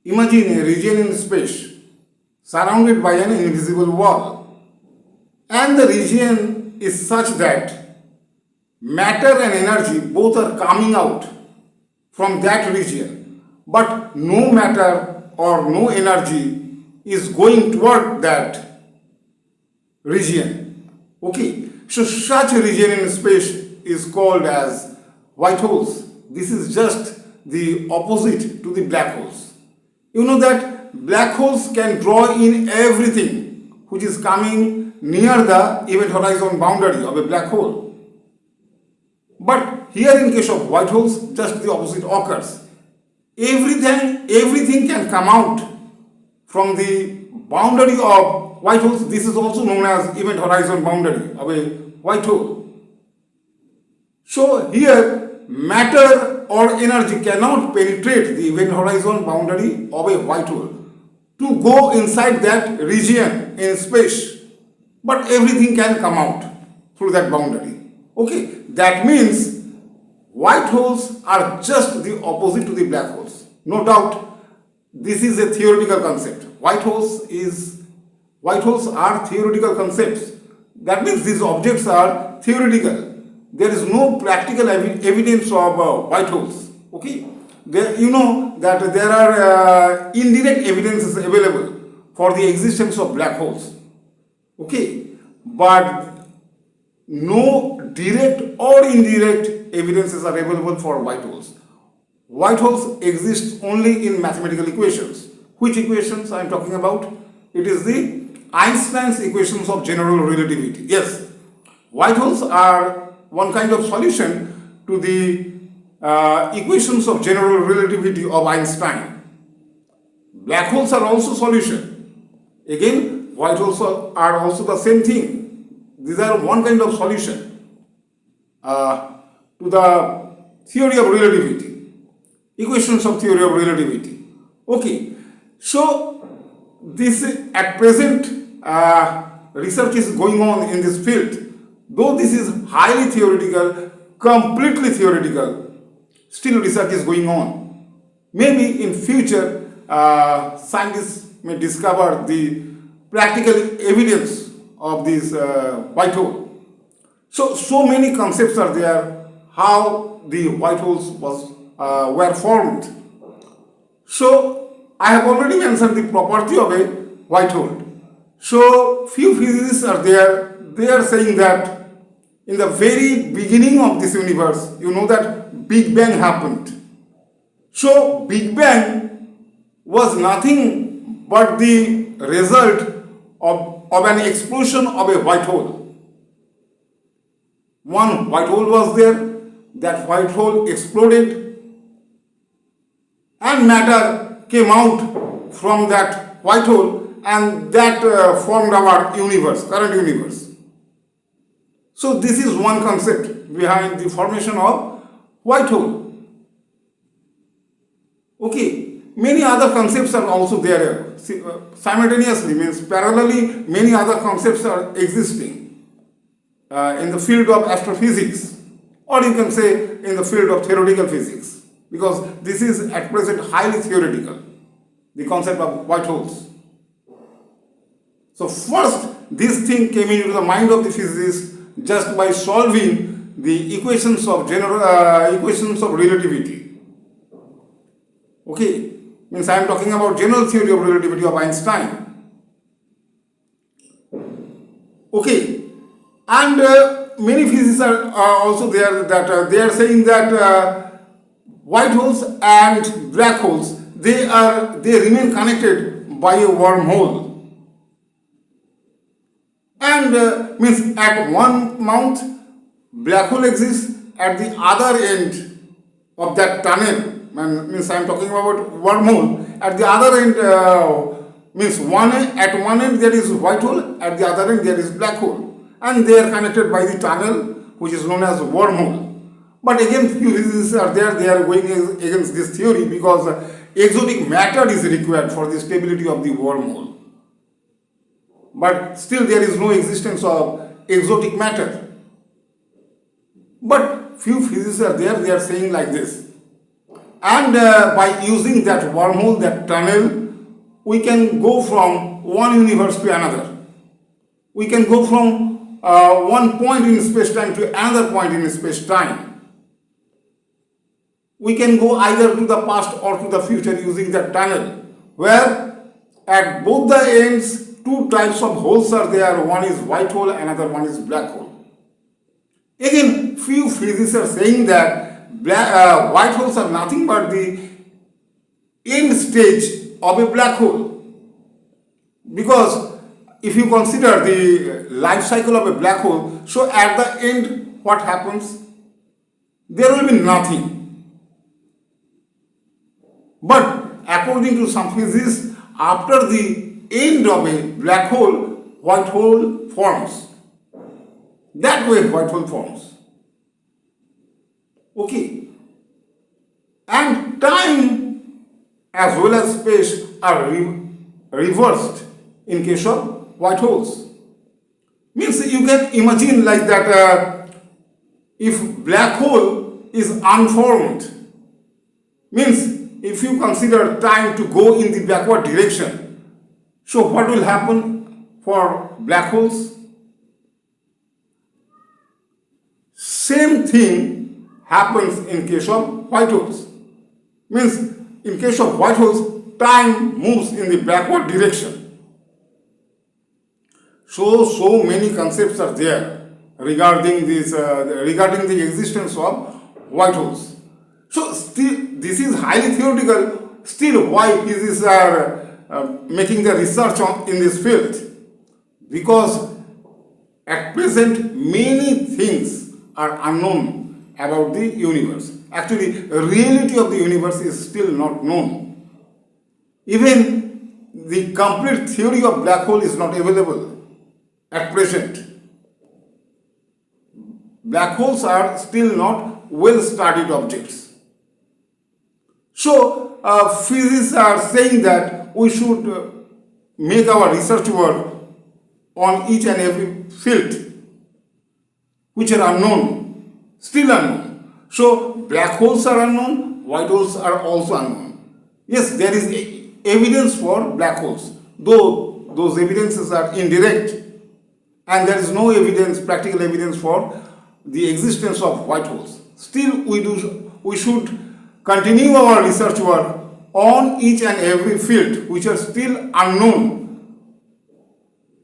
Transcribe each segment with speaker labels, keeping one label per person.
Speaker 1: Imagine a region in space surrounded by an invisible wall, and the region is such that matter and energy both are coming out from that region, but no matter or no energy is going toward that region. Okay, so such a region in space is called as white holes. This is just the opposite to the black holes. You know that black holes can draw in everything which is coming near the event horizon boundary of a black hole. But here in case of white holes, just the opposite occurs. Everything can come out from the boundary of white holes. This is also known as event horizon boundary of a white hole. So here matter or energy cannot penetrate the event horizon boundary of a white hole to go inside that region in space, but everything can come out through that boundary. Okay, that means white holes are just the opposite to the black holes. No doubt, this is a theoretical concept. White holes are theoretical concepts. That means these objects are theoretical. There is no practical evidence of white holes. Okay, you know that there are indirect evidences available for the existence of black holes. Okay, but no direct or indirect evidences are available for white holes. White holes exist only in mathematical equations. Which equations I am talking about? It is the Einstein's equations of general relativity. Yes, white holes are one kind of solution to the equations of general relativity of Einstein. Black holes are also solution. Again, white holes are also the same thing. These are one kind of solution to the theory of relativity, equations of theory of relativity. Okay, so this at present research is going on in this field. Though this is highly theoretical, completely theoretical, still research is going on. Maybe in future scientists may discover the practical evidence of this white hole. So many concepts are there how the white holes were formed. So I have already mentioned the property of a white hole. So few physicists are there. They are saying that in the very beginning of this universe, you know that Big Bang happened. So Big Bang was nothing but the result of an explosion of a white hole. One white hole was there, that white hole exploded and matter came out from that white hole, and that formed our universe, current universe. So this is one concept behind the formation of white hole. Okay, many other concepts are also there. Simultaneously, means parallelly, many other concepts are existing in the field of astrophysics, or you can say in the field of theoretical physics, because this is at present highly theoretical, the concept of white holes. So first, this thing came into the mind of the physicists just by solving the equations of relativity. Okay, means I am talking about general theory of relativity of Einstein. Okay, and many physicists are also there that they are saying that white holes and black holes they remain connected by a wormhole. And means at one mount black hole exists, at the other end of that tunnel, means I am talking about wormhole, at the other end means at one end there is white hole, at the other end there is black hole, and they are connected by the tunnel which is known as wormhole. But again, few physicists are there, they are going against this theory because exotic matter is required for the stability of the wormhole. But still there is no existence of exotic matter. But few physicists are there, they are saying like this. And by using that wormhole, that tunnel, we can go from one universe to another. We can go from one point in space-time to another point in space-time. We can go either to the past or to the future using that tunnel, where at both the ends, two types of holes are there. One is white hole, another one is black hole. Again, few physicists are saying that white holes are nothing but the end stage of a black hole. Because if you consider the life cycle of a black hole, so at the end, what happens? There will be nothing. But according to some physicists, after the end of a black hole, white hole forms. That way white hole forms. Okay. And time as well as space are reversed in case of white holes. Means you can imagine like that if black hole is unformed, means if you consider time to go in the backward direction, so what will happen for black holes? Same thing happens in case of white holes. Means in case of white holes, time moves in the backward direction. So many concepts are there regarding this, regarding the existence of white holes. So still, this is highly theoretical. Still, why physicists are making the research in this field? Because at present many things are unknown about the universe. Actually, the reality of the universe is still not known. Even the complete theory of black hole is not available at present. Black holes are still not well-studied objects. So, physicists are saying that we should make our research work on each and every field which are unknown, still unknown. So, black holes are unknown, white holes are also unknown. Yes, there is evidence for black holes, though those evidences are indirect, and there is no evidence, practical evidence for the existence of white holes. Still, we should continue our research work on each and every field which are still unknown.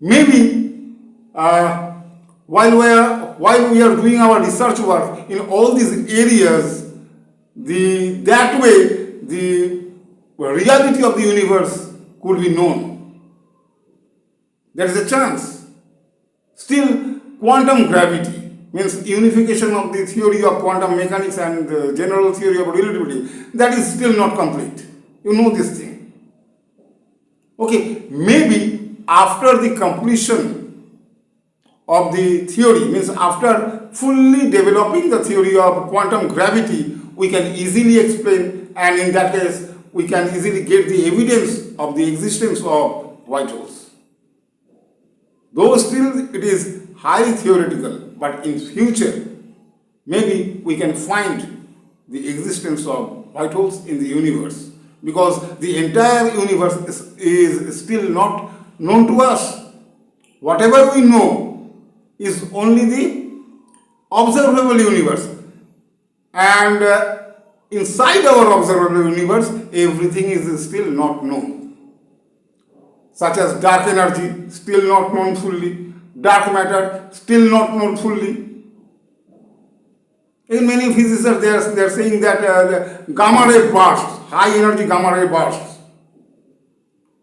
Speaker 1: Maybe while we are doing our research work in all these areas, that way the reality of the universe could be known. There is a chance. Still, quantum gravity means unification of the theory of quantum mechanics and the general theory of relativity, that is still not complete. You know this thing. Okay, maybe after the completion of the theory, means after fully developing the theory of quantum gravity, we can easily explain, and in that case, we can easily get the evidence of the existence of white holes. Though still it is highly theoretical, but in future, maybe we can find the existence of white holes in the universe, because the entire universe is still not known to us. Whatever we know is only the observable universe, and inside our observable universe, everything is still not known. Such as dark energy, still not known fully, dark matter, still not known fully. In many physicists they are saying that the gamma ray bursts, high energy gamma ray bursts,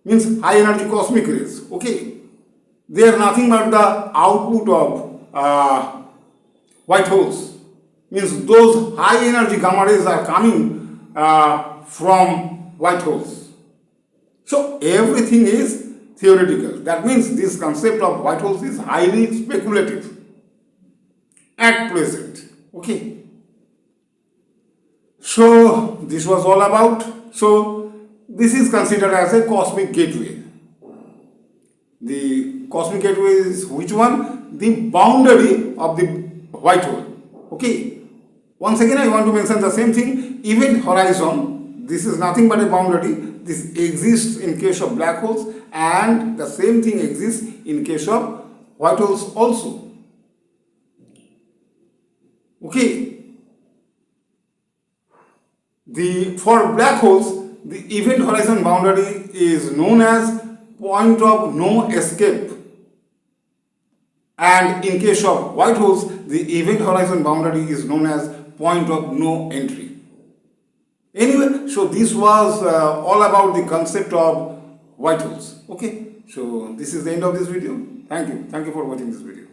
Speaker 1: means high energy cosmic rays. Okay, they are nothing but the output of white holes. Means those high energy gamma rays are coming from white holes. So everything is theoretical. That means this concept of white holes is highly speculative at present. Okay. So this was all about. So this is considered as a cosmic gateway. The cosmic gateway is which one? The boundary of the white hole. Okay. Once again, I want to mention the same thing. Event horizon, this is nothing but a boundary. This exists in case of black holes, and the same thing exists in case of white holes also. Okay. For black holes, the event horizon boundary is known as point of no escape. And in case of white holes, the event horizon boundary is known as point of no entry. Anyway, so this was all about the concept of white holes. Okay, so this is the end of this video. Thank you for watching this video.